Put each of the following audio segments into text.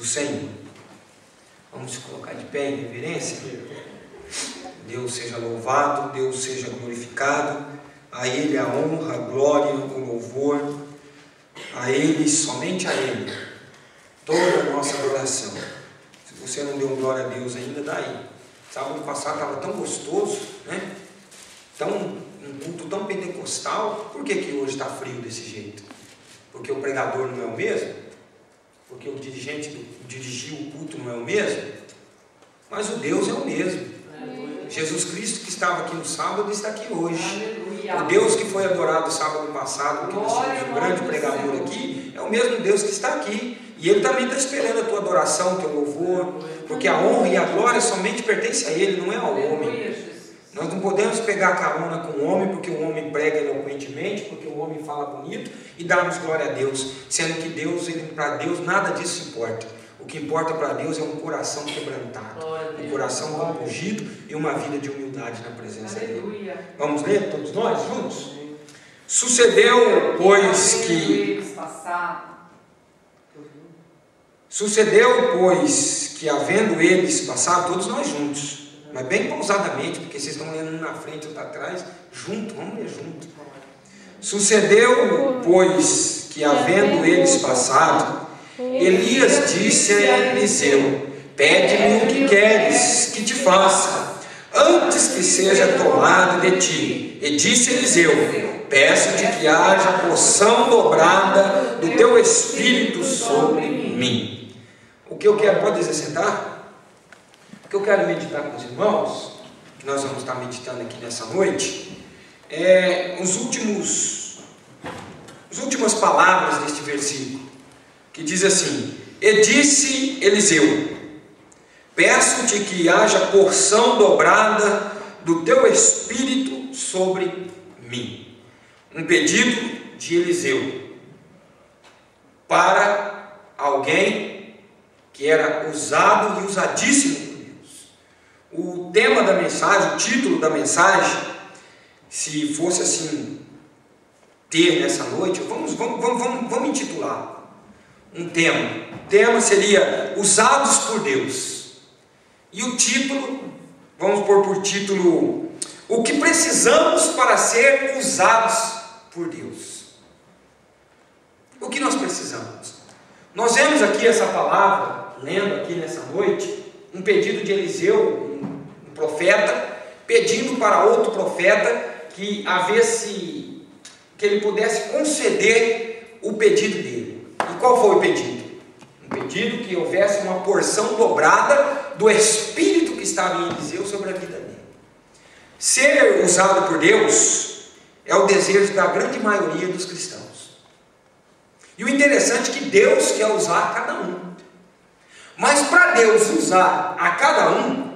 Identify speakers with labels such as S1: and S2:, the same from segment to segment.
S1: Senhor. Vamos se colocar de pé em reverência. Deus seja louvado, Deus seja glorificado. A Ele a honra, a glória, o louvor. A Ele, somente a Ele, toda a nossa adoração. Se você não deu glória a Deus ainda, dá aí. Sábado passado estava tão gostoso, né? Um culto tão pentecostal. Por que hoje está frio desse jeito? Porque o pregador não é o mesmo? Porque o dirigente dirigiu o culto não é o mesmo? Mas o Deus é o mesmo. Jesus Cristo que estava aqui no sábado está aqui hoje. O Deus que foi adorado sábado passado, que nós temos um grande pregador aqui, é o mesmo Deus que está aqui. E Ele também está esperando a tua adoração, o teu louvor, porque a honra e a glória somente pertencem a Ele, não é ao homem. Nós não podemos pegar carona com o homem, porque o homem prega eloquentemente, porque o homem fala bonito, e darmos glória a Deus, sendo que para Deus nada disso importa. O que importa para Deus é um coração quebrantado, um coração compungido e uma vida de humildade na presença dEle. Vamos ler todos nós juntos? Sucedeu, pois, que havendo eles passado, todos nós juntos, mas bem pausadamente, porque vocês estão lendo um na frente e outro atrás, junto, vamos ler junto. Sucedeu, pois, que havendo eles passado, Elias disse a Eliseu: pede-me o que queres que te faça, antes que seja tomado de ti. E disse Eliseu: peço-te que haja porção dobrada do teu espírito sobre mim. O que eu quero, pode dizer sentar? O que eu quero meditar com os irmãos, que nós vamos estar meditando aqui nessa noite, é as últimas palavras deste versículo, que diz assim: e disse Eliseu: peço-te que haja porção dobrada do teu espírito sobre mim. Um pedido de Eliseu para alguém que era usado e usadíssimo por Deus. O tema da mensagem, o título da mensagem, se fosse assim ter nessa noite, vamos intitular um tema. O tema seria usados por Deus. E o título, vamos pôr por título: o que precisamos para ser usados por Deus. O que nós precisamos? Nós vemos aqui essa palavra, lendo aqui nessa noite, um pedido de Eliseu, um profeta, pedindo para outro profeta que ele pudesse conceder o pedido dele. E qual foi o pedido? Um pedido que houvesse uma porção dobrada do Espírito que estava em Eliseu sobre a vida dele. Ser usado por Deus é o desejo da grande maioria dos cristãos. E o interessante é que Deus quer usar cada um. Mas para Deus usar a cada um,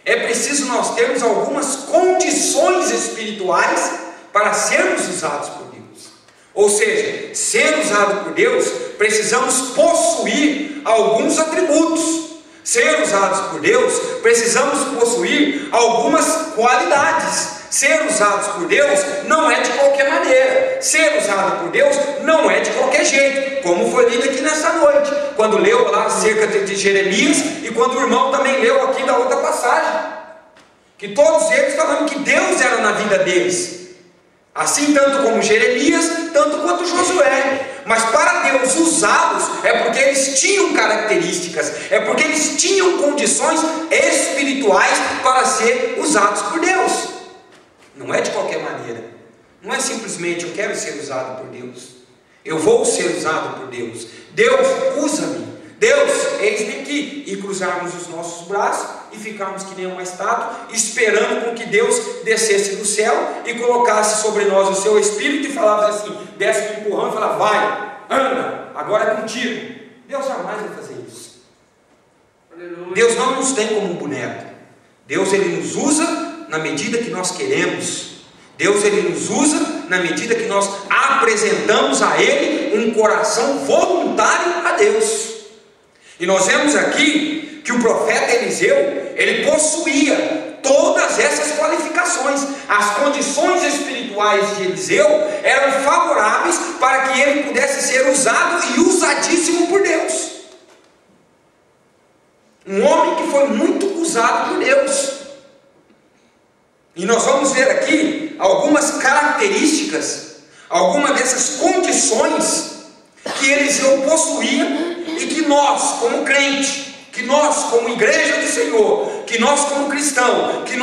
S1: é preciso nós termos algumas condições espirituais para sermos usados por Deus. Ou seja, ser usado por Deus, precisamos possuir alguns atributos. Ser usados por Deus, precisamos possuir algumas qualidades. Ser usados por Deus não é de qualquer maneira. Ser usado por Deus não é de qualquer jeito, como foi lido aqui nessa noite, quando leu lá acerca de Jeremias, e quando o irmão também leu aqui da outra passagem, que todos eles falando que Deus era na vida deles, assim tanto como Jeremias, tanto quanto Josué. Mas para Deus usá-los, é porque eles tinham características, é porque eles tinham condições espirituais para ser usados por Deus. Não é de qualquer maneira. Não é simplesmente eu quero ser usado por Deus, eu vou ser usado por Deus. Deus, usa-me. Deus, eis-me aqui. E cruzarmos os nossos braços e ficarmos que nem uma estátua, esperando com que Deus descesse do céu e colocasse sobre nós o seu Espírito e falasse assim, desce um empurrão e falava: vai, anda, agora é contigo. Deus jamais vai fazer isso. Deus não nos tem como um boneco. Deus, Ele nos usa na medida que nós queremos. Deus, Ele nos usa na medida que nós apresentamos a Ele um coração voluntário a Deus. E nós vemos aqui que o profeta Eliseu, ele possuía todas essas qualificações. As condições espirituais de Eliseu eram favoráveis para que ele pudesse ser usado e usadíssimo por Deus. homem foi muito usado por Deus. E nós vamos ver aqui algumas características, algumas dessas condições que Eliseu possuía e que nós, como crente, que nós, como igreja do Senhor, que nós, como cristão, que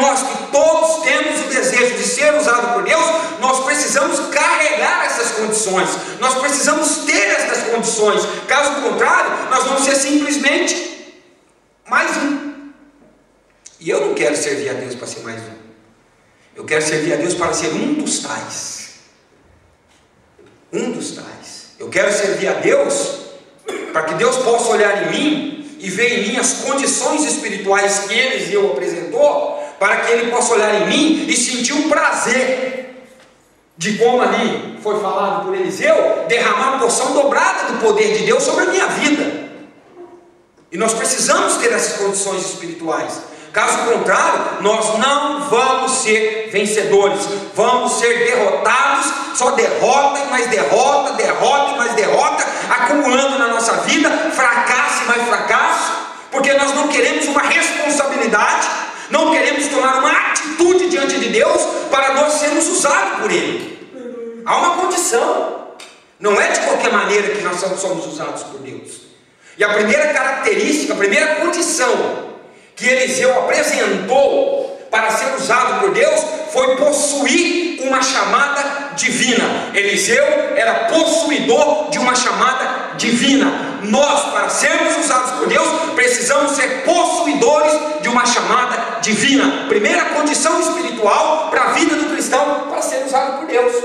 S1: todos temos o desejo de ser usado por Deus, nós precisamos carregar essas condições, nós precisamos ter essas condições. Caso contrário, nós vamos ser simplesmente mais um. E eu não quero servir a Deus para ser mais um. Eu quero servir a Deus para ser um dos tais. Um dos tais. Eu quero servir a Deus para que Deus possa olhar em mim e ver em mim as condições espirituais que Eliseu apresentou, para que ele possa olhar em mim e sentir o prazer de, como ali foi falado por Eliseu, derramar a porção dobrada do poder de Deus sobre a minha vida. E nós precisamos ter essas condições espirituais. Caso contrário, nós não vamos ser vencedores, vamos ser derrotados, só derrota e mais derrota, derrota e mais derrota, acumulando na nossa vida fracasso e mais fracasso, porque nós não queremos uma responsabilidade, não queremos tomar uma atitude diante de Deus para nós sermos usados por Ele. Há uma condição, não é de qualquer maneira que nós somos usados por Deus. E a primeira característica, a primeira condição que Eliseu apresentou para ser usado por Deus foi possuir uma chamada divina. Eliseu era possuidor de uma chamada divina. Nós, para sermos usados por Deus, precisamos ser possuidores de uma chamada divina. Primeira condição espiritual para a vida do cristão para ser usado por Deus.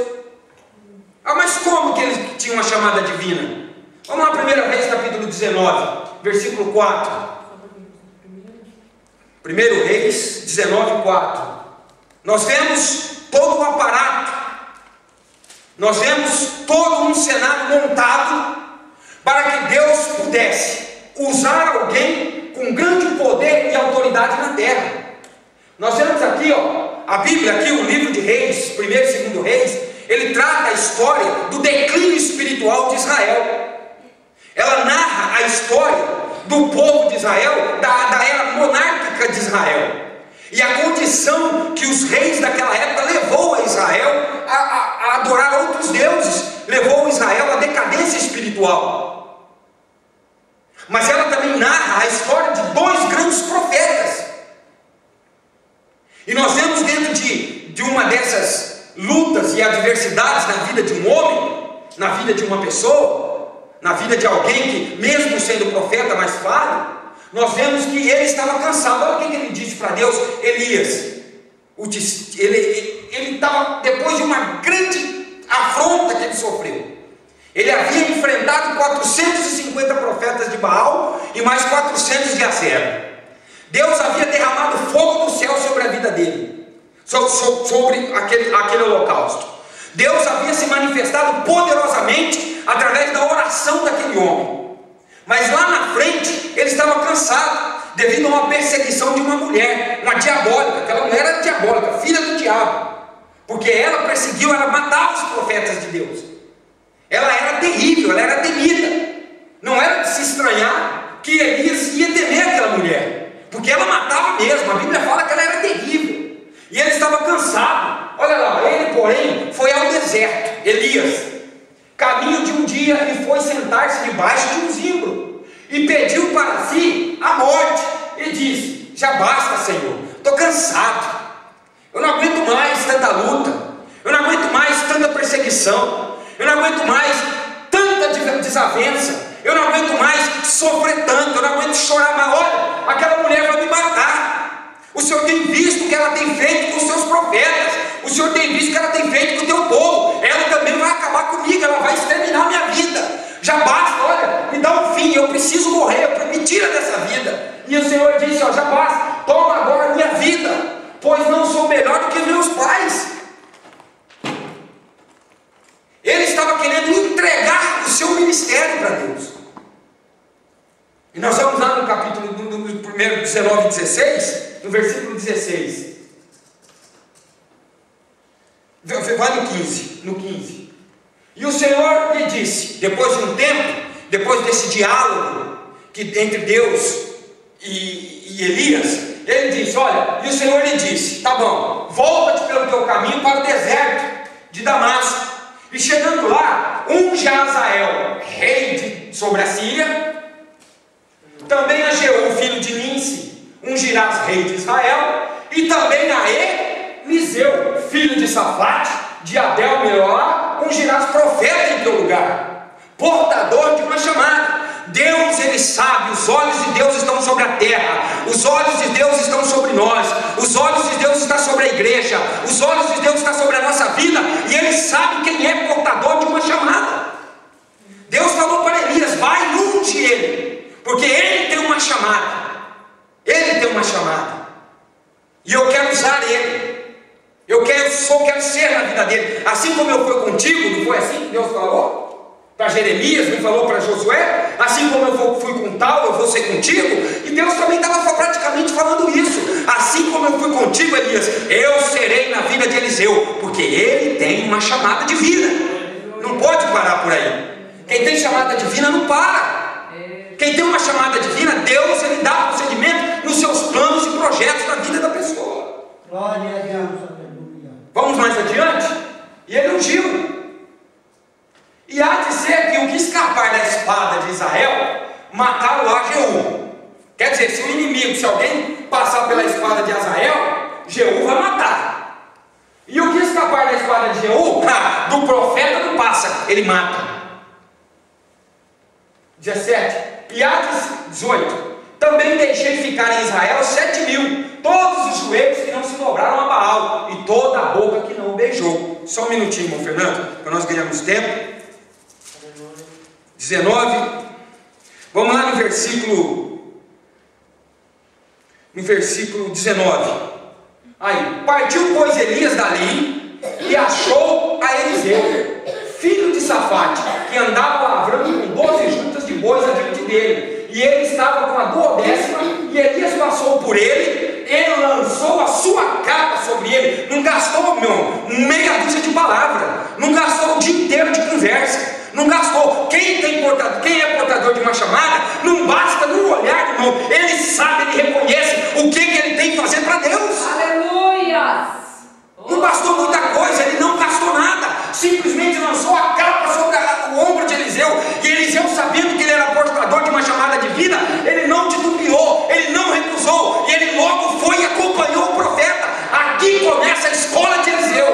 S1: Mas como que ele tinha uma chamada divina? Vamos lá, 1 Reis capítulo 19, versículo 4. 1 Reis 19, 4. Nós vemos todo o aparato, nós vemos todo um cenário montado para que Deus pudesse usar alguém com grande poder e autoridade na terra. Nós vemos aqui, a Bíblia, aqui, o livro de Reis, 1 e 2 Reis, ele trata a história do declínio espiritual de Israel. Ela narra a história do povo de Israel, da era monárquica de Israel, e a condição que os reis daquela época levou a Israel a adorar outros deuses, levou Israel à decadência espiritual. Mas ela também narra a história de dois grandes profetas, e nós vemos dentro de uma dessas lutas e adversidades na vida de um homem, na vida de uma pessoa, na vida de alguém que, mesmo sendo profeta, mais falho, nós vemos que ele estava cansado. Olha o que ele disse para Deus. Elias, ele estava, depois de uma grande afronta que ele sofreu, ele havia enfrentado 450 profetas de Baal e mais 400 de Acera. Deus havia derramado fogo do céu sobre a vida dele, sobre aquele holocausto. Deus havia se manifestado poderosamente através da oração daquele homem. Mas lá na frente, ele estava cansado, devido a uma perseguição de uma mulher, uma diabólica. Aquela mulher era diabólica, filha do diabo, porque ela perseguiu, ela matava os profetas de Deus. Ela era terrível, ela era temida. Não era de se estranhar que Elias ia temer aquela mulher, porque ela matava mesmo. A Bíblia fala que ela era terrível, e ele estava cansado. Olha lá, ele porém foi ao deserto, Elias, caminho de um dia, e foi sentar-se debaixo de um zimbro, e pediu para si a morte, e disse: já basta, Senhor, estou cansado, eu não aguento mais tanta luta, eu não aguento mais tanta perseguição, eu não aguento mais tanta desavença, eu não aguento mais sofrer tanto, eu não aguento chorar mais. Olha, aquela mulher vai me matar. O Senhor tem visto o que ela tem feito com os seus profetas, o Senhor tem visto o que ela tem feito com o teu povo. Ela também vai acabar comigo, ela vai exterminar a minha vida. Já basta, olha, me dá um fim, eu preciso morrer, me tira dessa vida. E o Senhor disse: já basta, toma agora a minha vida, pois não sou melhor do que meus pais. Ele estava querendo entregar o seu ministério para Deus. E nós vamos lá no capítulo 1, 19 e 16, no versículo 16. Vai no 15. E o Senhor lhe disse, depois de um tempo, depois desse diálogo entre Deus e e Elias, ele disse, olha, e o Senhor lhe disse, tá bom, volta-te pelo teu caminho para o deserto de Damasco, e chegando lá, unge a Azael, rei sobre a Síria, também a Jeú, filho de Ninsi, ungirás rei de Israel, e também a Eliseu, filho de Safate, de Abel Meolá, ungirás profeta em teu lugar, portador de uma chamada. Deus, Ele sabe, os olhos de Deus estão sobre a terra, os olhos de Deus estão sobre nós, os olhos de Deus estão sobre a igreja, os olhos de Deus estão sobre a nossa vida, e Ele sabe quem é portador de uma chamada. Deus falou para Elias, vai, unge ele, porque ele tem uma chamada, ele tem uma chamada, e eu quero usar ele, eu quero ser na vida dele, assim como eu fui contigo, não foi assim que Deus falou? Para Jeremias, não falou para Josué, assim como eu fui com tal, eu vou ser contigo, e Deus também estava praticamente falando isso, assim como eu fui contigo, Elias, eu serei na vida de Eliseu, porque ele tem uma chamada divina, não pode parar por aí. Quem tem chamada divina não para. Quem tem uma chamada divina, Deus, Ele dá procedimento nos seus planos e projetos da vida da pessoa.
S2: Glória a Deus, aleluia.
S1: Vamos mais adiante? E ele ungiu. E há de ser que o que escapar da espada de Israel, mataram-á Jeú. Quer dizer, se o inimigo, se alguém passar pela espada de Azael, Jeú vai matar. E o que escapar da espada de Jeú, do profeta não passa, ele mata. 17, e há de 18, também deixei ficar em Israel 7.000, todos os joelhos que não se dobraram a Baal, e toda a boca que não beijou. Só um minutinho, irmão Fernando, para nós ganharmos tempo. 19, vamos lá no versículo 19. Aí, partiu pois Elias dali, e achou a Eliseu, filho de Safate, que andava lavrando com 12 juntas de bois adiante dele, e ele estava com a 12ª, e Elias passou por ele, ele lançou a sua capa sobre ele, não gastou, meia dúzia de palavras, não gastou o dia inteiro de conversa, não gastou. Quem é portador de uma chamada, não basta no olhar, irmão, ele sabe, ele reconhece o que ele tem que fazer para Deus.
S3: Aleluia!
S1: Não bastou muita coisa, ele não gastou nada, simplesmente lançou a capa sobre o ombro de Eliseu, e Eliseu, sabendo que ele era portador de uma chamada divina, ele não titubeou, ele não recusou, e ele logo foi e acompanhou o profeta. Aqui começa a escola de Eliseu.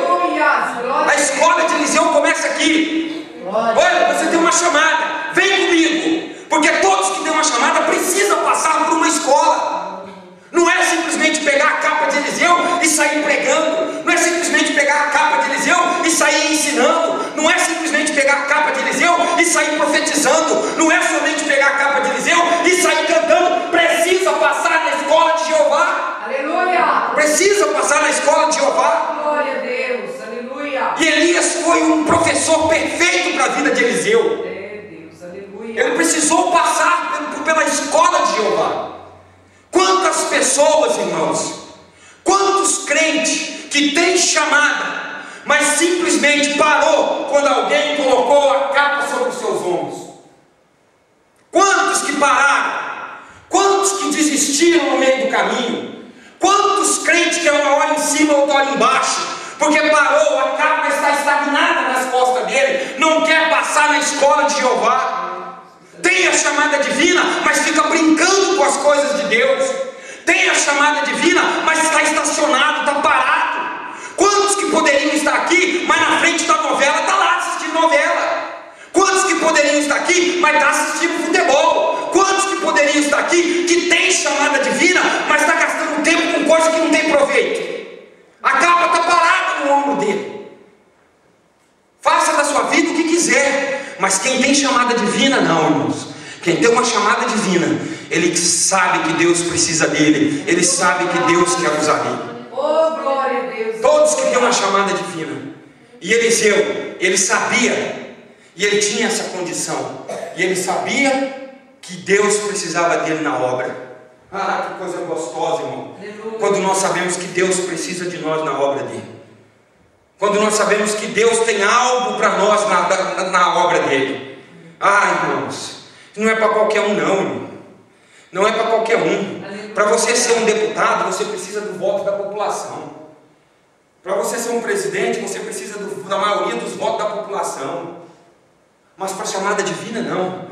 S1: A escola de Eliseu começa aqui. Olha, você tem uma chamada, vem comigo, porque todos que têm uma chamada precisam passar por uma escola. Não é simplesmente pegar a capa de Eliseu e sair pregando, não é simplesmente pegar a capa de Eliseu e sair ensinando, não é simplesmente pegar a capa de Eliseu e sair profetizando, não é somente pegar a capa de Eliseu e sair cantando. Precisa passar na escola de Jeová.
S3: Aleluia!
S1: Precisa passar na escola de Jeová.
S3: Glória a Deus, aleluia!
S1: E Elias foi um professor perfeito para a vida de Eliseu.
S3: Deus, aleluia!
S1: Ele precisou passar pela escola de Jeová. Quantas pessoas, irmãos, quantos crentes que têm chamada, mas simplesmente parou quando alguém colocou a capa sobre os seus ombros? Quantos que pararam? Quantos que desistiram no meio do caminho? Quantos crentes que uma hora em cima, outra hora embaixo, porque parou, a capa está estagnada nas costas dele, não quer passar na escola de Jeová? Tem a chamada divina, mas fica brincando com as coisas de Deus. Tem a chamada divina, mas está estacionado, está parado. Quantos que poderiam estar aqui, mas na frente da novela está lá assistindo novela? Quantos que poderiam estar aqui, mas está assistindo futebol? Quantos que poderiam estar aqui, que tem chamada divina, mas está gastando tempo com coisa que não tem proveito? A capa está parada no ombro dele. Faça da sua vida o que quiser, mas quem tem chamada divina, não, irmãos. Quem tem uma chamada divina, ele sabe que Deus precisa dele, ele sabe que Deus quer usar ele.
S3: Oh, glória a Deus!
S1: Todos que têm uma chamada divina. E Eliseu, ele sabia, e ele tinha essa condição, e ele sabia que Deus precisava dele na obra. Ah, que coisa gostosa, irmão. Quando nós sabemos que Deus precisa de nós na obra dele. Quando nós sabemos que Deus tem algo para nós na obra dele. Ah, irmãos, não é para qualquer um, não, irmão. Não é para qualquer um. para você ser um deputado, você precisa do voto da população. Para você ser um presidente, você precisa da maioria dos votos da população. Mas para a chamada divina, não.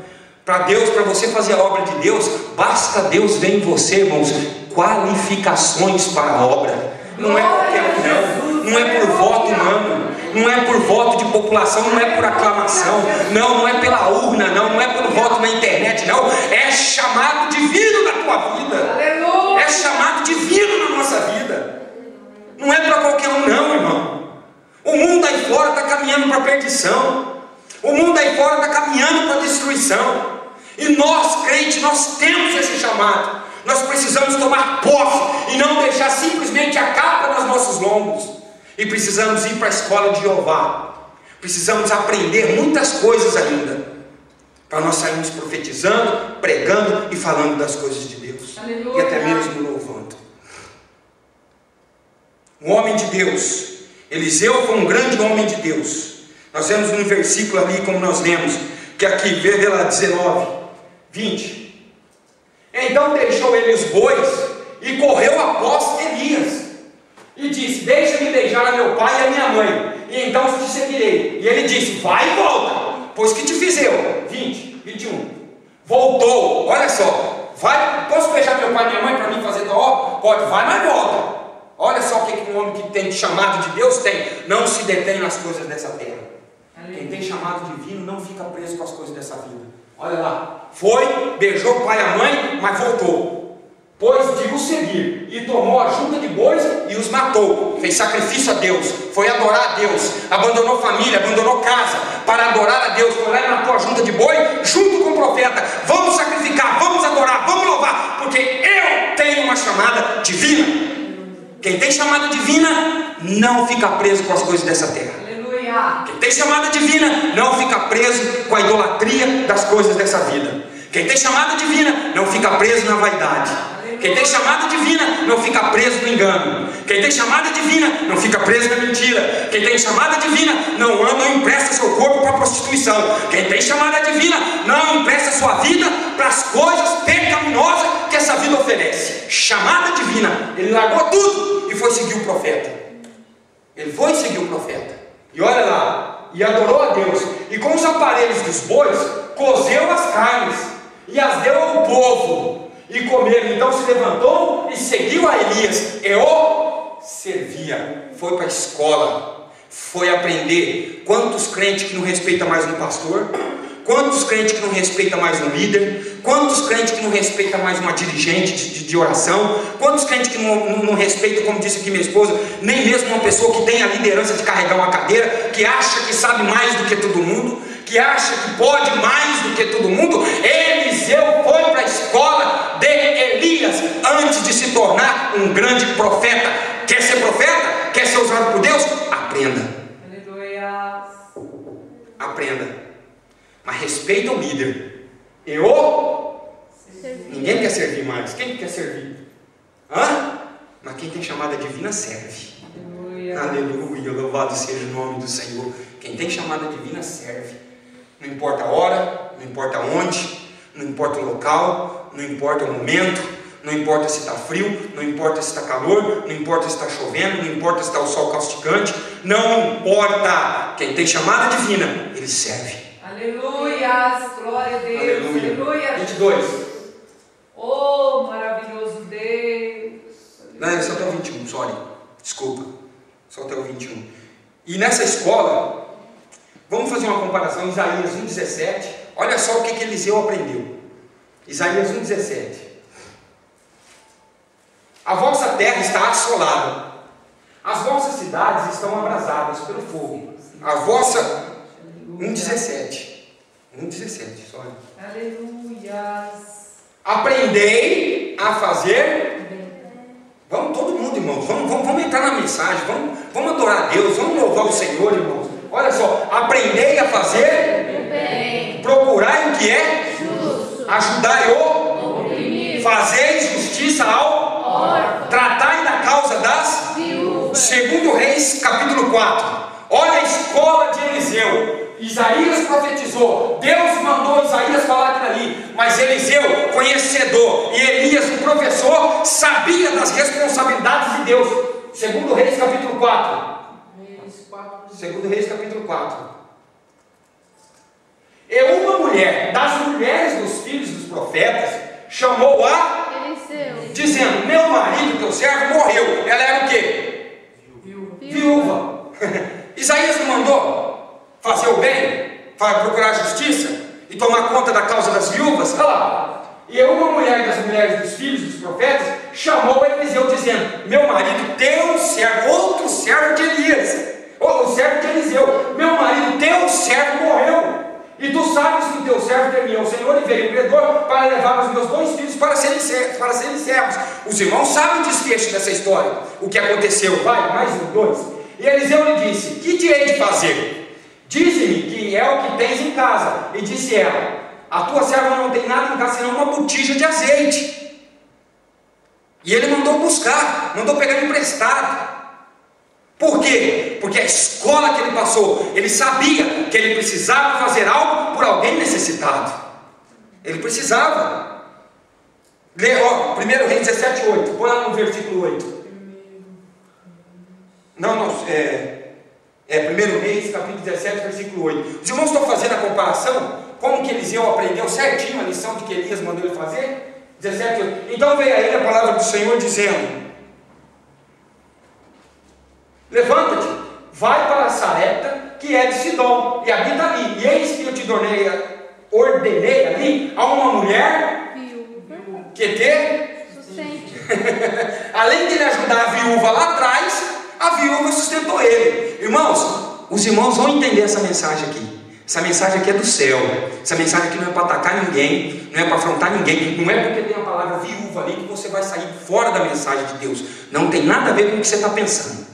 S1: Para Deus, para você fazer a obra de Deus, basta Deus ver em você, irmãos, qualificações para a obra. Não é qualquer um, não é por voto humano, não é por voto de população, não é por aclamação, não é pela urna, não é pelo voto na internet, não. É chamado divino na tua vida. É chamado divino na nossa vida. Não é para qualquer um, não, irmão. O mundo aí fora está caminhando para a perdição. O mundo aí fora está caminhando para a destruição. E nós, crentes, nós temos esse chamado. Nós precisamos tomar posse e não deixar simplesmente a capa nos nossos lombos. E precisamos ir para a escola de Jeová. Precisamos aprender muitas coisas ainda, para nós sairmos profetizando, pregando e falando das coisas de Deus. Aleluia. E até mesmo louvando. Um homem de Deus, Eliseu foi um grande homem de Deus. Nós vemos um versículo ali, como nós lemos, que aqui, vê lá 19, 20. Então deixou ele os bois e correu após Elias e disse: deixa-me beijar a meu pai e a minha mãe, e então te seguirei. E ele disse: vai e volta, pois que te fiz eu. 20, 21. Voltou, olha só, vai, posso beijar meu pai e minha mãe para mim fazer tua obra? Pode, vai, mas volta. Olha só o que um homem que tem chamado de Deus tem: não se detém nas coisas dessa terra. Quem tem chamado divino não fica preso com as coisas dessa vida. Olha lá, foi, beijou o pai e a mãe, mas voltou, pois de os seguir, e tomou a junta de bois e os matou. Fez sacrifício a Deus, foi adorar a Deus, abandonou família, abandonou casa para adorar a Deus. Foi lá e matou a junta de boi junto com o profeta. Vamos sacrificar, vamos adorar, vamos louvar, porque eu tenho uma chamada divina. Quem tem chamada divina não fica preso com as coisas dessa terra. Quem tem chamada divina não fica preso com a idolatria das coisas dessa vida. Quem tem chamada divina não fica preso na vaidade. Quem tem chamada divina não fica preso no engano. Quem tem chamada divina não fica preso na mentira. Quem tem chamada divina não empresta seu corpo para a prostituição. Quem tem chamada divina não empresta sua vida para as coisas pecaminosas que essa vida oferece. Chamada divina, ele largou tudo e foi seguir o profeta. Ele foi seguir o profeta. E olha lá, e adorou a Deus, e com os aparelhos dos bois, cozeu as carnes, e as deu ao povo, e comeram. Então se levantou e seguiu a Elias, e o servia. Foi para a escola, foi aprender. Quantos crentes que não respeitam mais um pastor? Quantos crentes que não respeitam mais um líder? Quantos crentes que não respeitam mais uma dirigente de oração? Quantos crentes que não respeitam, como disse aqui minha esposa, nem mesmo uma pessoa que tem a liderança de carregar uma cadeira, que acha que sabe mais do que todo mundo, que acha que pode mais do que todo mundo? Eliseu foi para a escola de Elias antes de se tornar um grande profeta. Quer ser profeta? Quer ser usado por Deus? Aprenda. Aleluia. Aprenda. Mas respeita o líder. Ninguém quer servir mais. Quem quer servir? Mas quem tem chamada divina serve. Aleluia. Aleluia. Louvado seja o nome do Senhor. Quem tem chamada divina serve. Não importa a hora, não importa onde, não importa o local, não importa o momento, não importa se está frio, não importa se está calor, não importa se está chovendo, não importa se está o sol causticante, não importa. Quem tem chamada divina, ele serve.
S3: Aleluia, glória a Deus.
S1: Aleluia.
S3: Aleluia.
S1: 22.
S3: Oh, maravilhoso Deus.
S1: Não, é só até o 21, sorry. Desculpa. Só até o 21. E nessa escola, vamos fazer uma comparação. Isaías 1,17. Olha só o que Eliseu aprendeu. Isaías 1,17. A vossa terra está assolada. As vossas cidades estão abrasadas pelo fogo. A vossa... 1,17. 1,17, só.
S3: Aleluia.
S1: Aprendei a fazer. Vamos todo mundo, irmãos. Vamos entrar na mensagem. Vamos adorar a Deus. Vamos louvar o Senhor, irmãos. Olha só. Aprendei a fazer bem. Procurai o que é justo. Ajudai o oprimido. Fazei justiça ao órfão. Tratai da causa das viúvas. Segundo Reis, capítulo 4. Olha a escola de Eliseu. Isaías profetizou, Deus mandou Isaías falar aquilo ali, mas Eliseu, conhecedor, e Elias, o professor, sabia das responsabilidades de Deus. Segundo Reis capítulo 4. Segundo Reis capítulo 4. E uma mulher das mulheres dos filhos dos profetas chamou a Eliseu, dizendo: meu marido, teu servo, morreu. Ela era o quê? Viúva. Isaías não mandou fazer o bem, procurar a justiça e tomar conta da causa das viúvas? Olha lá. E uma mulher das mulheres dos filhos dos profetas chamou a Eliseu, dizendo: meu marido, teu servo, outro servo de Elias, o servo de Eliseu, meu marido, teu servo morreu. E tu sabes que o teu servo temia o Senhor e veio o credor para levar os meus 2 filhos para serem servos. Os irmãos sabem o desfecho dessa história, o que aconteceu. Vai, mais 2. E Eliseu lhe disse: que te hei de fazer? Dize-me que é o que tens em casa. E disse ela: a tua serva não tem nada em casa senão uma botija de azeite. E ele mandou buscar, mandou pegar emprestado. Por quê? Porque a escola que ele passou, ele sabia que ele precisava fazer algo por alguém necessitado. Ele precisava. Lê, 1 Reis 17:8. Põe lá no versículo 8. Não, 1 Reis capítulo 17, versículo 8. Os irmãos estão fazendo a comparação, como que Eliseu aprendeu certinho a lição de que Elias mandou ele fazer? 17:8. Então veio a ele a palavra do Senhor dizendo: levanta-te, vai para Sarepta, que é de Sidom, e habita ali. E eis que eu te ordenei ali a uma mulher que te sustente. Além de ele ajudar a viúva lá atrás, a viúva sustentou ele. Irmãos, os irmãos vão entender essa mensagem aqui. Essa mensagem aqui é do céu. Essa mensagem aqui não é para atacar ninguém, não é para afrontar ninguém. Não é porque tem a palavra viúva ali que você vai sair fora da mensagem de Deus. Não tem nada a ver com o que você está pensando.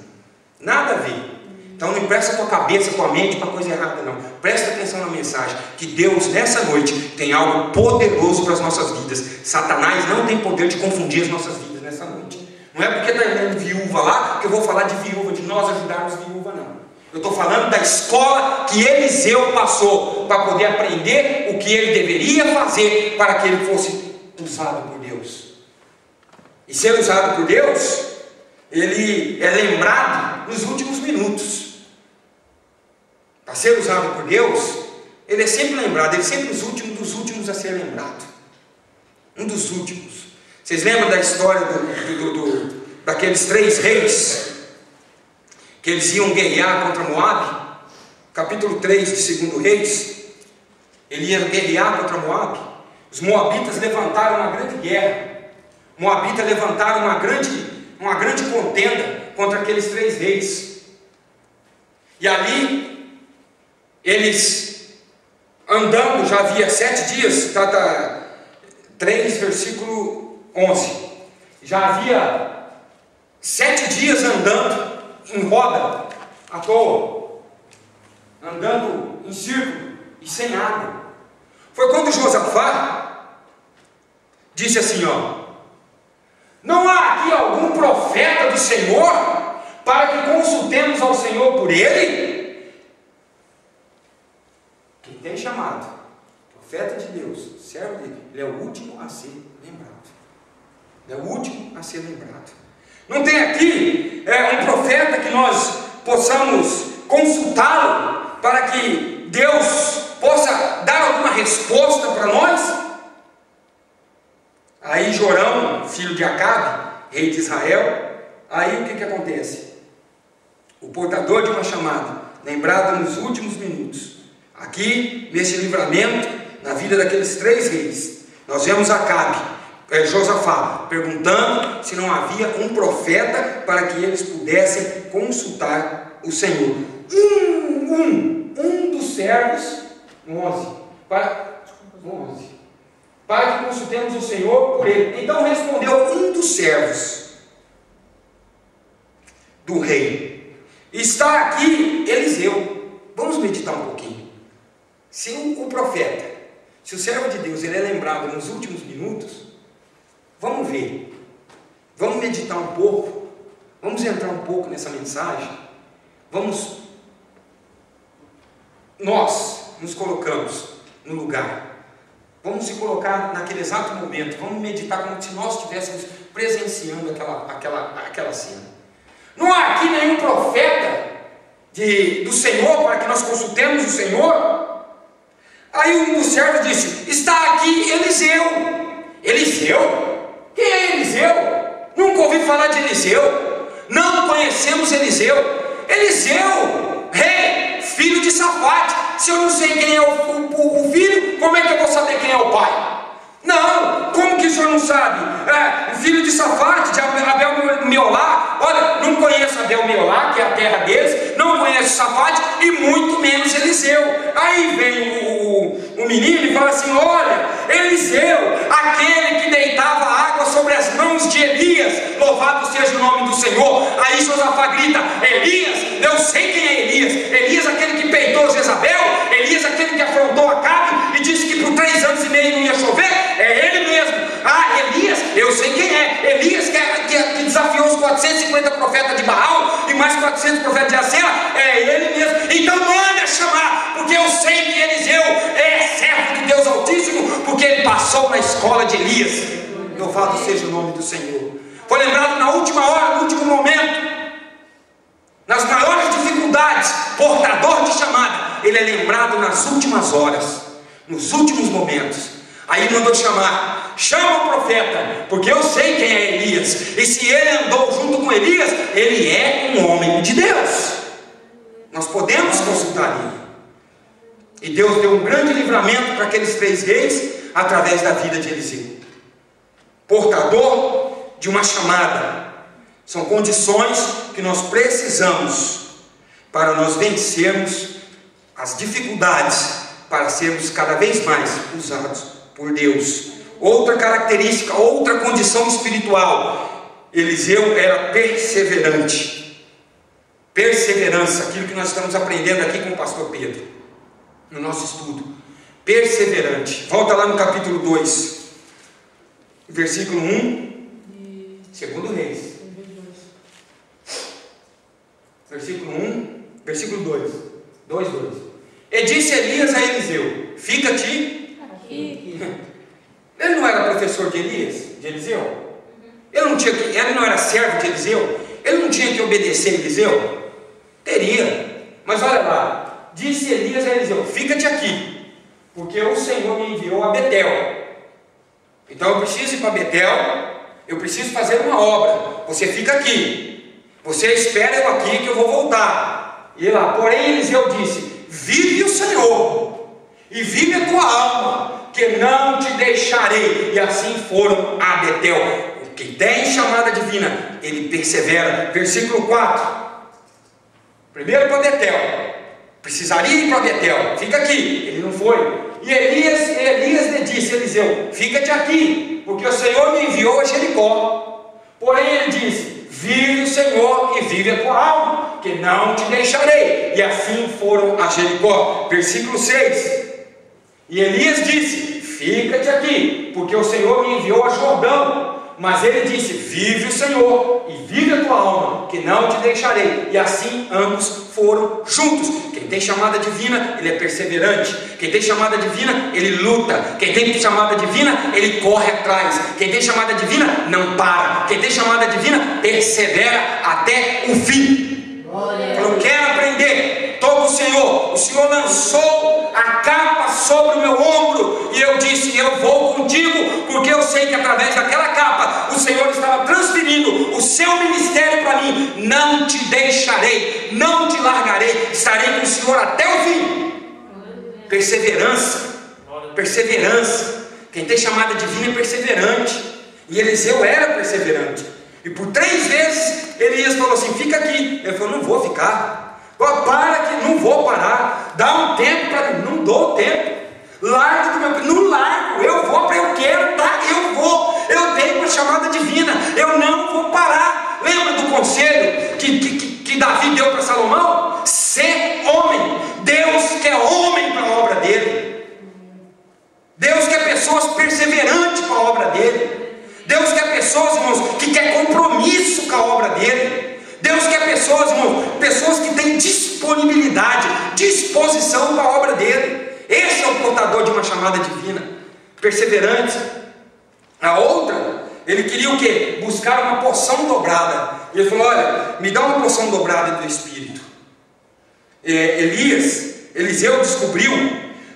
S1: Nada a ver. Então não empresta a tua cabeça, a tua mente para coisa errada, não. Presta atenção na mensagem, que Deus nessa noite tem algo poderoso para as nossas vidas. Satanás não tem poder de confundir as nossas vidas nessa noite. Não é porque está dando viúva lá que eu vou falar de viúva, de nós ajudarmos viúva, não. Eu estou falando da escola que Eliseu passou para poder aprender o que ele deveria fazer para que ele fosse usado por Deus. E ser usado por Deus, ele é lembrado nos últimos minutos. Para ser usado por Deus, ele é sempre lembrado, ele é sempre os últimos dos últimos a ser lembrado. Um dos últimos. Vocês lembram da história daqueles 3 reis que eles iam guerrear contra Moabe? Capítulo 3 de 2 Reis. Ele ia guerrear contra Moabe. Os moabitas levantaram uma grande guerra. Moabitas levantaram uma grande contenda contra aqueles 3 reis. E ali, eles andando, já havia 7 dias, 3 versículo 11. Já havia 7 dias andando em roda, à toa, andando em círculo e sem água. Foi quando Josafá disse assim: não há aqui algum profeta do Senhor para que consultemos ao Senhor por ele? Quem tem chamado, profeta de Deus, servo dele, ele é o último a ser lembrado. Ele é o último a ser lembrado. Não tem aqui um profeta que nós possamos consultá-lo para que Deus possa dar alguma resposta para nós? Aí Jorão, filho de Acabe, rei de Israel, aí o que acontece? O portador de uma chamada, lembrado nos últimos minutos, aqui nesse livramento, na vida daqueles 3 reis, nós vemos Acabe, Josafá, perguntando se não havia um profeta para que eles pudessem consultar o Senhor. Um dos servos, 11, para que consultemos o Senhor por ele. Então respondeu um dos servos do rei: está aqui Eliseu. Vamos meditar um pouquinho. Se o profeta, se o servo de Deus, ele é lembrado nos últimos minutos, vamos ver, vamos meditar um pouco, vamos entrar um pouco nessa mensagem, nós nos colocamos no lugar, Vamos se colocar naquele exato momento, vamos meditar como se nós estivéssemos presenciando aquela cena. Não há aqui nenhum profeta do Senhor para que nós consultemos o Senhor. Aí um dos servos disse: está aqui Eliseu. Eliseu? Quem é Eliseu? Nunca ouvi falar de Eliseu. Não conhecemos Eliseu. Eliseu, rei, filho de Safate. Se eu não sei quem é o filho, como é que eu vou saber quem é o pai? Não, como que o senhor não sabe? Filho de Safate, de Abel Meolá. Olha, não conheço Abel Meolá, que é a terra deles, não conheço Safate e muito menos Eliseu. Aí vem o menino e fala assim: olha, Eliseu, aquele que deitava água sobre as mãos de Elias, louvado seja o nome do Senhor. Aí Josafá grita: Elias, eu sei quem é Elias. Elias, aquele que peitou Jezabel, Elias, aquele que afrontou Acabe e disse que por 3 anos e meio não ia chover. É ele mesmo. Elias, eu sei quem é. Elias que desafiou os 450 profetas de Baal e mais 400 profetas de Acera. É ele mesmo. Então manda chamar, porque eu sei que Eliseu é servo de Deus Altíssimo, porque ele passou na escola de Elias. Louvado seja o nome do Senhor. Foi lembrado na última hora, no último momento, nas maiores dificuldades, portador de chamada. Ele é lembrado nas últimas horas, nos últimos momentos. Aí mandou chamar: chama o profeta, porque eu sei quem é Elias, e se ele andou junto com Elias, ele é um homem de Deus. Nós podemos consultar ele. E Deus deu um grande livramento para aqueles 3 reis através da vida de Eliseu. Portador de uma chamada. São condições que nós precisamos para nós vencermos as dificuldades, para sermos cada vez mais usados por Deus. Outra característica, outra condição espiritual: Eliseu era perseverante. Perseverança, aquilo que nós estamos aprendendo aqui com o pastor Pedro, no nosso estudo. Perseverante. Volta lá no capítulo 2, versículo 1, segundo Reis. Versículo 1, versículo 2. 2. E disse Elias a Eliseu: fica-te aqui. Ele não era professor de Eliseu? Ele não era servo de Eliseu? Ele não tinha que obedecer a Eliseu? Teria. Mas olha lá, disse Elias a Eliseu: fica-te aqui, porque o Senhor me enviou a Betel. Então eu preciso ir para Betel, eu preciso fazer uma obra. Você fica aqui, você espera eu aqui que eu vou voltar. E lá, porém Eliseu disse: vive o Senhor, e vive a tua alma, que não te deixarei. E assim foram a Betel. Quem tem chamada divina, ele persevera. Versículo 4. Primeiro para Betel. Precisaria ir para Betel. Fica aqui. Ele não foi. E Elias lhe disse a Eliseu: fica-te aqui, porque o Senhor me enviou a Jericó. Porém ele disse: vive o Senhor e vive a tua alma, que não te deixarei. E assim foram a Jericó. Versículo 6. E Elias disse: fica-te aqui, porque o Senhor me enviou a Jordão. Mas ele disse: vive o Senhor e vive a tua alma, que não te deixarei. E assim ambos foram juntos. Quem tem chamada divina, ele é perseverante. Quem tem chamada divina, ele luta. Quem tem chamada divina, ele corre atrás. Quem tem chamada divina, não para. Quem tem chamada divina, persevera até o fim. Eu quero aprender. Estou com o Senhor. O Senhor lançou a capa sobre o meu ombro e eu disse: eu vou contigo, porque eu sei que através daquela capa o Senhor estava transferindo o seu ministério para mim. Não te deixarei, não te largarei, estarei com o Senhor até o fim. Perseverança. Quem tem chamada divina é perseverante. E Eliseu era perseverante. E por 3 vezes Elias falou assim: fica aqui. Ele falou: não vou ficar. Para que não vou parar. Dá um tempo para mim. Não dou tempo. Largo do meu. Não largo. Eu vou para eu quero, tá? Eu vou. Eu tenho uma chamada divina. Eu não vou parar. Lembra do conselho que Davi deu para Salomão? Ser homem. Deus quer homem para a obra dele. Deus quer pessoas perseverantes para a obra dele. Deus quer pessoas, irmãos, que quer compromisso com a obra dele. Deus quer pessoas, irmãos, pessoas que têm disponibilidade, disposição para a obra dele. Esse é o portador de uma chamada divina. perseverantes. A outra, ele queria o quê? Buscar uma porção dobrada. Ele falou: olha, me dá uma porção dobrada do Espírito. Eliseu descobriu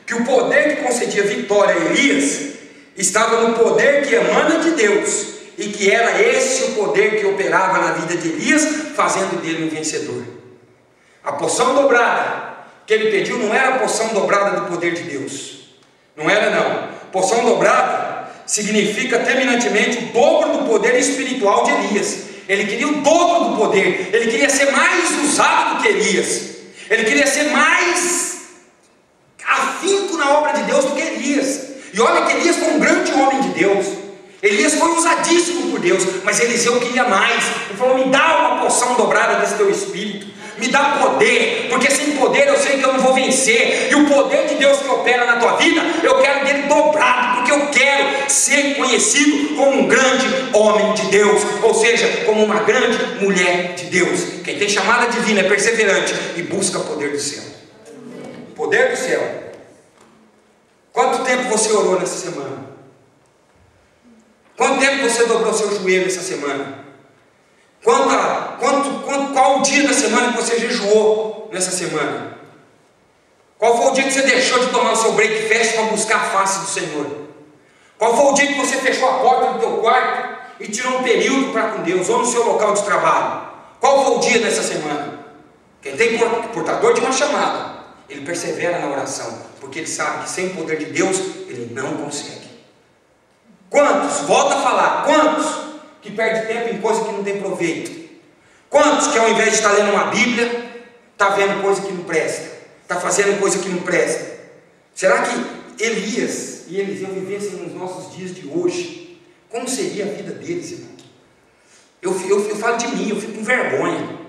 S1: que o poder que concedia vitória a Elias estava no poder que emana de Deus, e que era esse o poder que operava na vida de Elias, fazendo dele um vencedor. A porção dobrada que ele pediu não era a porção dobrada do poder de Deus, não era não. Porção dobrada significa terminantemente o dobro do poder espiritual de Elias. Ele queria o dobro do poder, ele queria ser mais usado do que Elias, ele queria ser mais afinco na obra de Deus do que Elias. E olha que Elias foi um grande homem de Deus, Elias foi usadíssimo por Deus, mas Eliseu queria mais. Ele falou: me dá uma porção dobrada desse teu espírito, me dá poder, porque sem poder eu sei que eu não vou vencer, e o poder de Deus que opera na tua vida, eu quero dele dobrado, porque eu quero ser conhecido como um grande homem de Deus, ou seja, como uma grande mulher de Deus. Quem tem chamada divina é perseverante e busca o poder do céu. Poder do céu. Quanto tempo você orou nessa semana? Quanto tempo você dobrou seu joelho essa semana? Qual o dia da semana que você jejuou nessa semana? Qual foi o dia que você deixou de tomar o seu break fast para buscar a face do Senhor? Qual foi o dia que você fechou a porta do teu quarto e tirou um período para com Deus, ou no seu local de trabalho? Qual foi o dia dessa semana? Quem tem portador de uma chamada, ele persevera na oração, porque ele sabe que sem o poder de Deus ele não consegue. Quantos, volta a falar, quantos que perde tempo em coisa que não tem proveito? Quantos que ao invés de estar lendo uma Bíblia, está vendo coisa que não presta, está fazendo coisa que não presta? Será que Elias e Eliseu vivessem nos nossos dias de hoje? Como seria a vida deles, irmão? Eu falo de mim, eu fico com vergonha.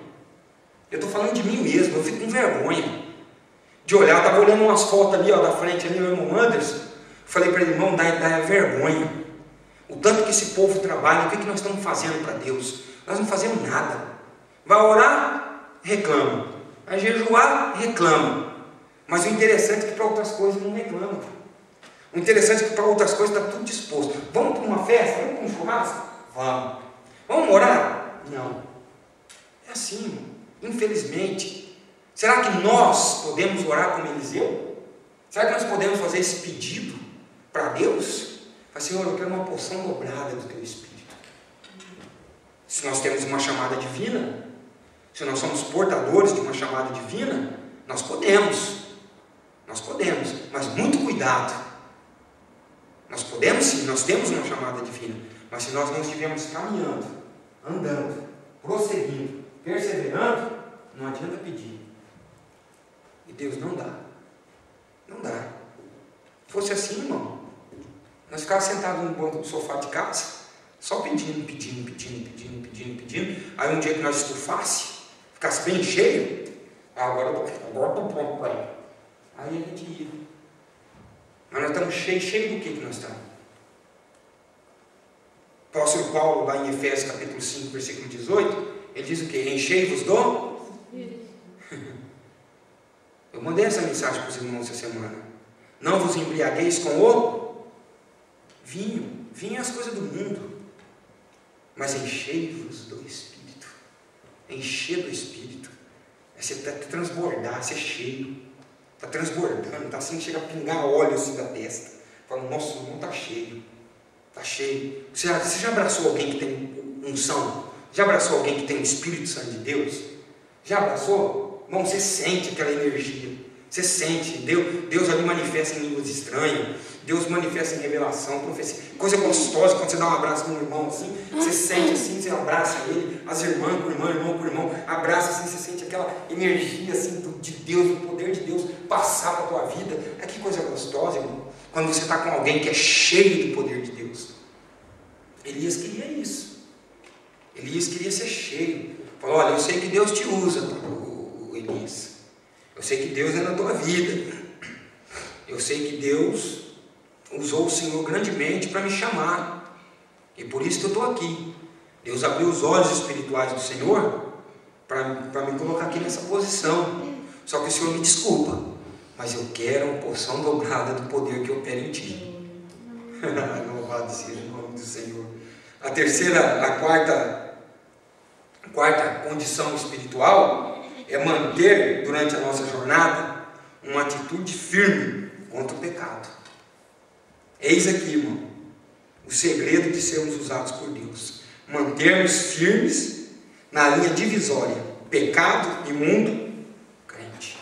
S1: Eu estou falando de mim mesmo, eu fico com vergonha de olhar. Eu estava olhando umas fotos ali, ó, da frente, ali, meu irmão Anderson. Falei para ele: irmão, dá vergonha. O tanto que esse povo trabalha, o que nós estamos fazendo para Deus? Nós não fazemos nada. Vai orar, reclama. Vai jejuar, reclama. Mas o interessante é que para outras coisas não reclama. O interessante é que para outras coisas está tudo disposto. Vamos para uma festa? Vamos para um churrasco? Vamos. Vamos orar? Não. É assim, irmão. Infelizmente. Será que nós podemos orar como Eliseu? Será que nós podemos fazer esse pedido para Deus? Fala: Senhor, eu quero uma porção dobrada do teu Espírito. Se nós temos uma chamada divina, se nós somos portadores de uma chamada divina, nós podemos, mas muito cuidado. Nós podemos sim, nós temos uma chamada divina, mas se nós não estivermos caminhando, andando, prosseguindo, perseverando, não adianta pedir. E Deus não dá. Se fosse assim, irmão, nós ficávamos sentados no banco do sofá de casa, só pedindo. Aí um dia que nós estufasse, ficasse bem cheio, agora eu estou pronto para ir. Aí a gente ia. Mas nós estamos cheios do que nós estamos? O apóstolo Paulo, lá em Efésios capítulo 5, versículo 18, ele diz o que? Enchei-vos do... Eu mandei essa mensagem para os irmãos essa semana. Não vos embriagueis com o vinho. Vinho é as coisas do mundo. Mas enchei-vos do Espírito. Encher do Espírito é você transbordar, ser cheio. Está transbordando, está assim, chega a pingar óleo assim da testa. Fala: nossa, o irmão está cheio. Está cheio. Você já abraçou alguém que tem unção? Já abraçou alguém que tem o Espírito Santo de Deus? Já abraçou? Irmão, você sente aquela energia. Você sente, Deus ali manifesta em línguas estranhas, Deus manifesta em revelação, profecia, coisa gostosa quando você dá um abraço no irmão assim, você sente assim, você abraça ele, as irmãs por irmã, irmão por irmão, abraça assim, você sente aquela energia assim de Deus, o poder de Deus passar para a tua vida. É que coisa gostosa, irmão, quando você está com alguém que é cheio do poder de Deus. Elias queria isso, Elias queria ser cheio. Falou: olha, eu sei que Deus te usa, Elias. Eu sei que Deus é na tua vida. Eu sei que Deus usou o Senhor grandemente para me chamar. E por isso que eu estou aqui. Deus abriu os olhos espirituais do Senhor para me colocar aqui nessa posição. Só que o Senhor me desculpa, mas eu quero uma porção dobrada do poder que opera em ti. Louvado seja o nome do Senhor. A quarta condição espiritual é manter durante a nossa jornada uma atitude firme contra o pecado. Eis aqui, irmão, o segredo de sermos usados por Deus. Mantermos firmes na linha divisória, pecado e mundo, crente.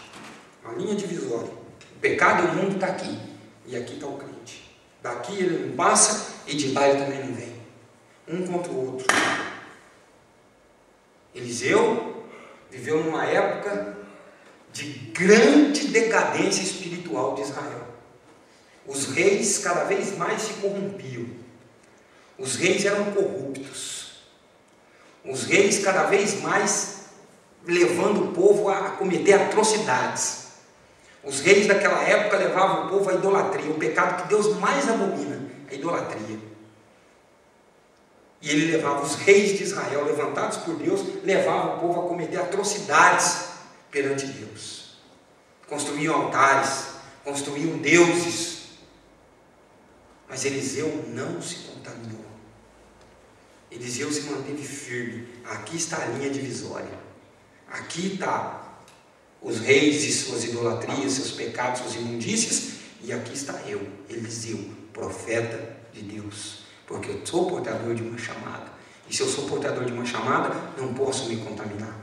S1: A linha divisória. O pecado e o mundo está aqui, e aqui está o crente. Daqui ele não passa e de lá ele também não vem. Um contra o outro. Eliseu viveu numa época de grande decadência espiritual de Israel. Os reis cada vez mais se corrompiam. Os reis eram corruptos. Os reis cada vez mais levando o povo a cometer atrocidades. Os reis daquela época levavam o povo à idolatria, o pecado que Deus mais abomina, a idolatria. E ele levava os reis de Israel, levantados por Deus, levavam o povo a cometer atrocidades perante Deus. Construíam altares, construíam deuses. Mas Eliseu não se contaminou. Eliseu se manteve firme. Aqui está a linha divisória. Aqui está os reis e suas idolatrias, seus pecados, suas imundícias. E aqui está eu, Eliseu, profeta de Deus. Porque eu sou portador de uma chamada. E se eu sou portador de uma chamada, não posso me contaminar.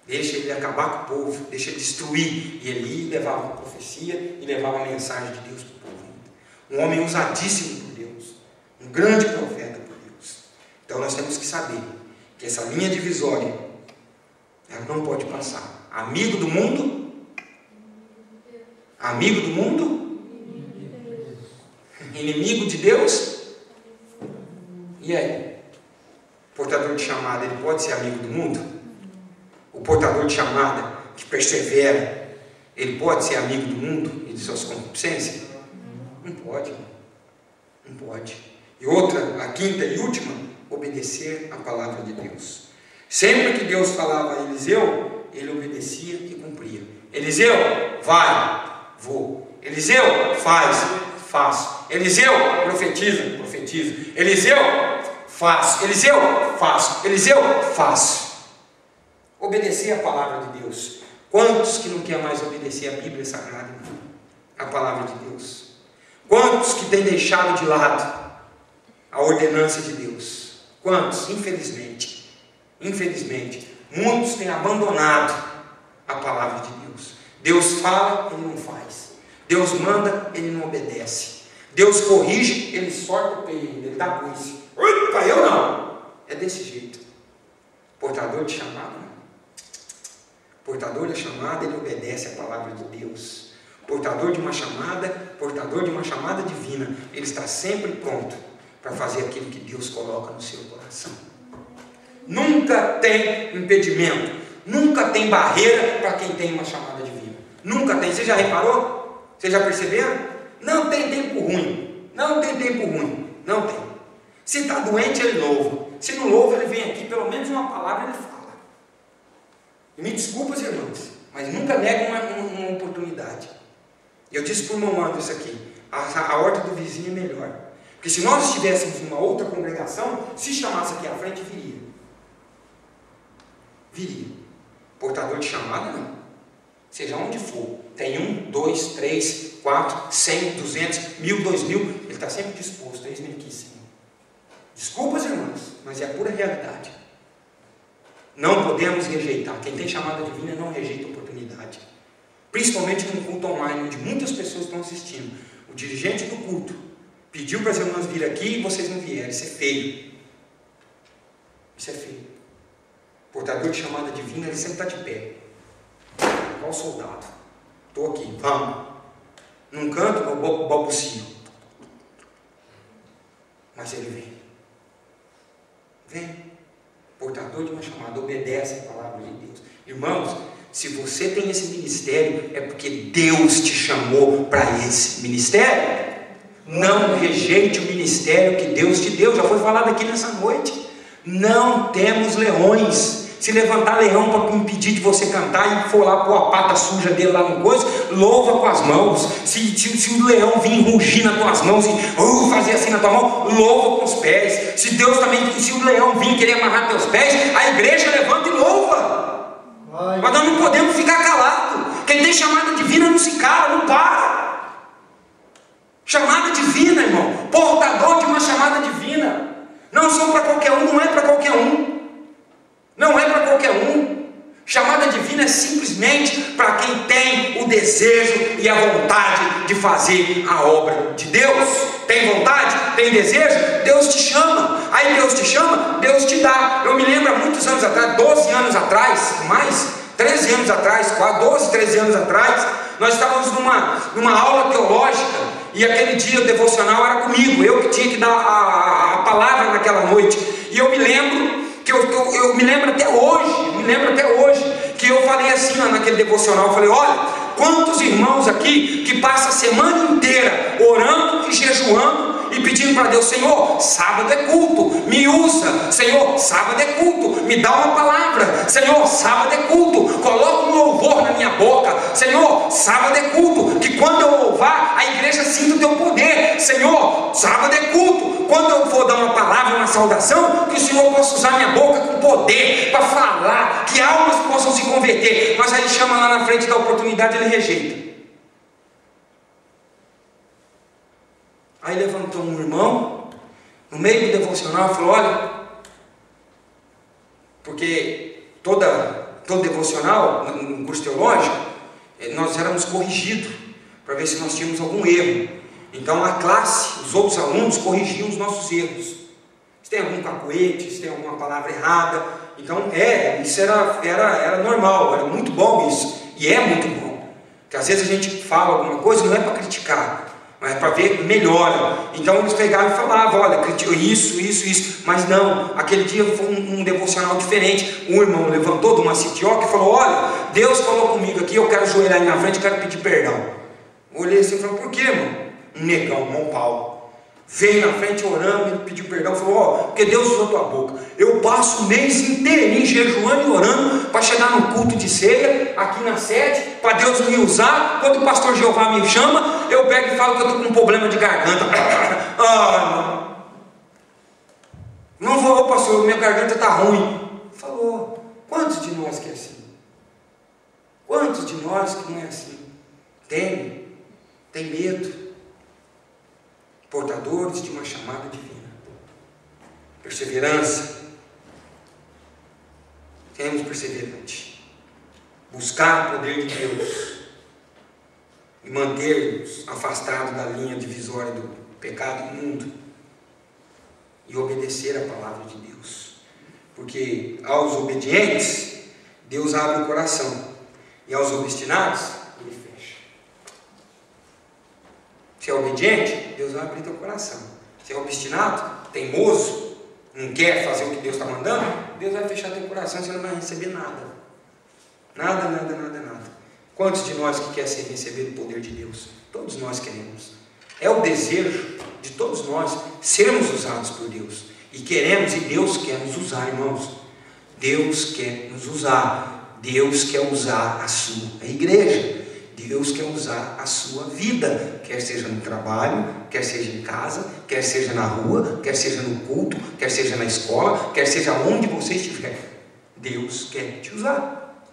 S1: Deixa ele acabar com o povo, deixa ele destruir. E ele levava a profecia e levava a mensagem de Deus para o povo. Um homem usadíssimo por Deus, um grande profeta por Deus. Então nós temos que saber que essa linha divisória, ela não pode passar. Amigo do mundo? Amigo do mundo? Inimigo de Deus? E aí? Portador de chamada, ele pode ser amigo do mundo? O portador de chamada que persevera, ele pode ser amigo do mundo e de suas concupiscências? Não pode. Não pode. E outra, a quinta e última, obedecer a palavra de Deus. Sempre que Deus falava a Eliseu, ele obedecia e cumpria. Eliseu, vai, vou. Eliseu, faço. Eliseu, profetiza. Eliseu, faço. Eliseu, faço. Eliseu, faço. Obedecer a palavra de Deus. Quantos que não querem mais obedecer a Bíblia Sagrada? A palavra de Deus. Quantos que têm deixado de lado a ordenança de Deus? Quantos? Infelizmente. Muitos têm abandonado a palavra de Deus. Deus fala, ele não faz. Deus manda, ele não obedece. Deus corrige, ele sorta o peito, ele dá coice. Eu não. É desse jeito. Portador de chamada, não. Portador da chamada, ele obedece a palavra de Deus. Portador de uma chamada divina, ele está sempre pronto para fazer aquilo que Deus coloca no seu coração. Nunca tem impedimento, nunca tem barreira para quem tem uma chamada divina. Nunca tem. Você já reparou? Vocês já perceberam? Não tem tempo ruim. Não tem. Se está doente, ele louva. Se não louva, ele vem aqui, pelo menos uma palavra ele fala. E me desculpa, irmãos, mas nunca nega uma oportunidade. Eu disse para o irmão André isso aqui: a horta do vizinho é melhor. Porque se nós estivéssemos em uma outra congregação, se chamasse aqui à frente, viria. Portador de chamada, não. Seja onde for, tem 1, 2, 3, 4, 100, 200, 1000, 2000, ele está sempre disposto. Eis-me aqui, Senhor. Desculpas, irmãos, mas é a pura realidade. Não podemos rejeitar. Quem tem chamada divina não rejeita a oportunidade. Principalmente num culto online, onde muitas pessoas estão assistindo. O dirigente do culto pediu para as irmãs vir aqui e vocês não vieram. Isso é feio. Portador de chamada divina, ele sempre está de pé. Igual soldado. Estou aqui, vamos. Não canto, balbucio. Mas ele vem. Portador de uma chamada, obedece a palavra de Deus. Irmãos, se você tem esse ministério, é porque Deus te chamou para esse ministério. Não rejeite o ministério que Deus te deu. Já foi falado aqui nessa noite. Não temos leões. Se levantar leão para impedir de você cantar e for lá pôr a pata suja dele lá no coisa, louva com as mãos. Se o leão vir rugir nas tuas mãos e fazer assim na tua mão, louva com os pés. Se Deus também, se o leão vir querer amarrar teus pés, a igreja levanta e louva. Mas nós não podemos ficar calados. Quem tem chamada divina não se cala, não para. Chamada divina, irmão, portador de uma chamada divina. Não são para qualquer um, não é para qualquer um. Não é para qualquer um. Chamada divina é simplesmente para quem tem o desejo e a vontade de fazer a obra de Deus. Tem vontade? Tem desejo? Deus te chama. Aí Deus te chama, Deus te dá. Eu me lembro há muitos anos atrás, 12 anos atrás, mais, 13 anos atrás, quase 12, 13 anos atrás, nós estávamos numa aula teológica. E aquele dia o devocional era comigo, eu que tinha que dar a palavra naquela noite. E eu me lembro que eu me lembro até hoje, que eu falei assim naquele devocional, eu falei, olha, quantos irmãos aqui que passam a semana inteira orando e jejuando e pedindo para Deus, Senhor, sábado é culto, me usa, Senhor, sábado é culto, me dá uma palavra, Senhor, sábado é culto, coloca um louvor na minha boca, Senhor, sábado é culto, que quando eu louvar, a igreja sinta o teu poder, Senhor, sábado é culto, quando eu for dar uma palavra, uma saudação, que o Senhor possa usar minha boca com poder, para falar, que almas possam se converter. Mas aí chama lá na frente da oportunidade, ele rejeita. Aí levantou um irmão, no meio do devocional, e falou, olha, porque todo devocional, no curso teológico, nós éramos corrigidos, para ver se nós tínhamos algum erro. Então a classe, os outros alunos corrigiam os nossos erros. Se tem algum cacuete, se tem alguma palavra errada. Então isso era normal, era muito bom isso. E é muito bom. Porque às vezes a gente fala alguma coisa, não é para criticar, mas é para ver melhora. Então eles pegavam e falavam, olha, criticou isso. Mas não, aquele dia foi um devocional diferente. Um irmão levantou de uma sitioca e falou, olha, Deus falou comigo aqui, eu quero ajoelhar aí na frente, eu quero pedir perdão. Eu olhei assim e falei, por quê, irmão? Um negão, irmão Paulo, veio na frente orando, ele pediu perdão, falou, ó, porque Deus usou tua boca. Eu passo o mês inteirinho jejuando e orando para chegar no culto de ceia, aqui na sede, para Deus me usar. Quando o pastor Jeová me chama, eu pego e falo que eu estou com um problema de garganta. Não vou, pastor, minha garganta está ruim. Falou, quantos de nós que é assim? Quantos de nós que não é assim? Tem medo. Portadores de uma chamada divina. Perseverança. Seremos perseverantes. Buscar o poder de Deus. E manter-nos afastados da linha divisória do pecado imundo. E obedecer a palavra de Deus. Porque aos obedientes, Deus abre o coração. E aos obstinados, Ele fecha. Se é obediente, Deus vai abrir teu coração. Se é obstinado, teimoso, não quer fazer o que Deus está mandando, Deus vai fechar teu coração, você não vai receber nada. Nada. Quantos de nós que quer receber o poder de Deus? Todos nós queremos. É o desejo de todos nós sermos usados por Deus. E queremos, e Deus quer nos usar, irmãos. Deus quer nos usar. Deus quer usar a sua igreja. Deus quer usar a sua vida, quer seja no trabalho, quer seja em casa, quer seja na rua, quer seja no culto, quer seja na escola, quer seja onde você estiver. Deus quer te usar.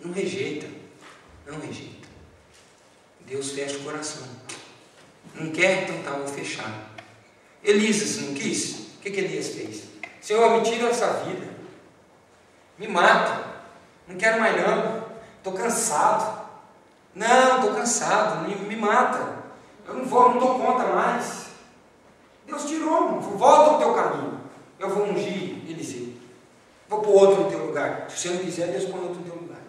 S1: Não rejeita. Deus fecha o coração. Não quer, então tá, vou fechar. Elias não quis? O que Elias fez? Senhor, me tira essa vida. Me mata. Não quero mais não. Estou cansado. Não, estou cansado, me mata. Eu não dou conta mais. Deus tirou, volta ao teu caminho. Eu vou ungir Eliseu. Vou pôr outro no teu lugar. Se você não quiser, Deus põe outro no teu lugar.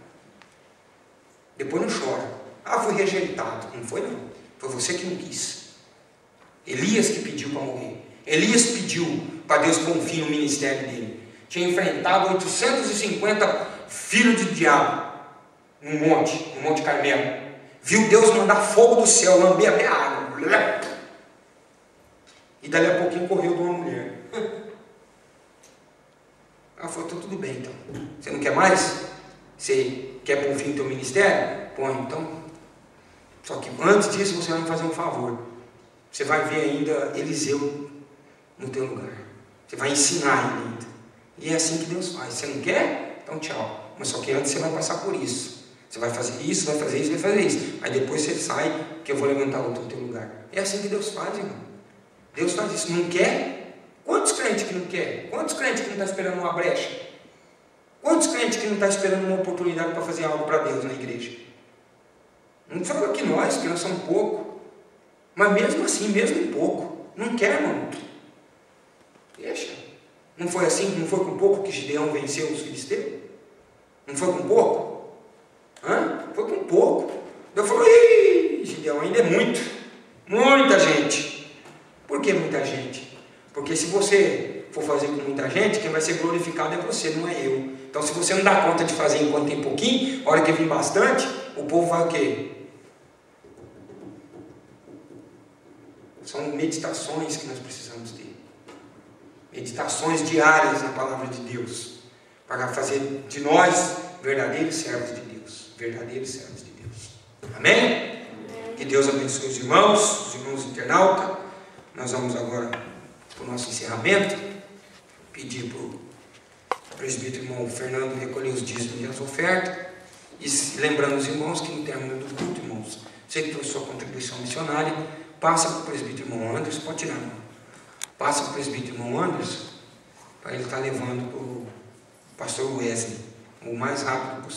S1: Depois não chora. Fui rejeitado. Não foi não. Foi você que não quis. Elias que pediu para morrer. Elias pediu para Deus pôr um fim no ministério dele. Tinha enfrentado 850 filhos de diabo. No Monte Carmelo. Viu Deus mandar fogo do céu, lamber até a água. E dali a pouquinho correu de uma mulher. Ela falou, tudo tudo bem então. Você não quer mais? Você quer pôr fim no teu ministério? Põe, então. Só que antes disso você vai me fazer um favor. Você vai ver ainda Eliseu no teu lugar. Você vai ensinar ele ainda. E é assim que Deus faz. Você não quer? Então tchau. Mas só que antes você vai passar por isso. Você vai fazer isso, vai fazer isso, vai fazer isso. Aí depois você sai, que eu vou levantar outro no teu lugar. É assim que Deus faz, irmão. Deus faz isso. Não quer? Quantos crentes que não quer? Quantos crentes que não estão esperando uma brecha? Quantos crentes que não estão esperando uma oportunidade para fazer algo para Deus na igreja? Não fala que nós somos pouco. Mas mesmo assim, mesmo em pouco, não quer, irmão. Deixa. Não foi assim, não foi com pouco que Gideão venceu os filisteus? Não foi com pouco? Foi com pouco. Eu falei, Gideão, ainda é muito. Muita gente. Por que muita gente? Porque se você for fazer com muita gente, quem vai ser glorificado é você, não é eu. Então se você não dá conta de fazer enquanto tem pouquinho, a hora que vir bastante, o povo vai o quê? São meditações que nós precisamos ter. Meditações diárias na palavra de Deus. Para fazer de nós verdadeiros servos de Deus. Verdadeiros servos de Deus. Amém? Que Deus abençoe os irmãos internautas. Nós vamos agora para o nosso encerramento. Pedir para o presbítero irmão Fernando recolher os dízimos e as ofertas. E lembrando os irmãos que no término do culto, irmãos, você que trouxe sua contribuição missionária, passa para o presbítero irmão Anderson, pode tirar, irmão. Passa para o presbítero irmão Anderson, para ele estar levando para o pastor Wesley, o mais rápido possível.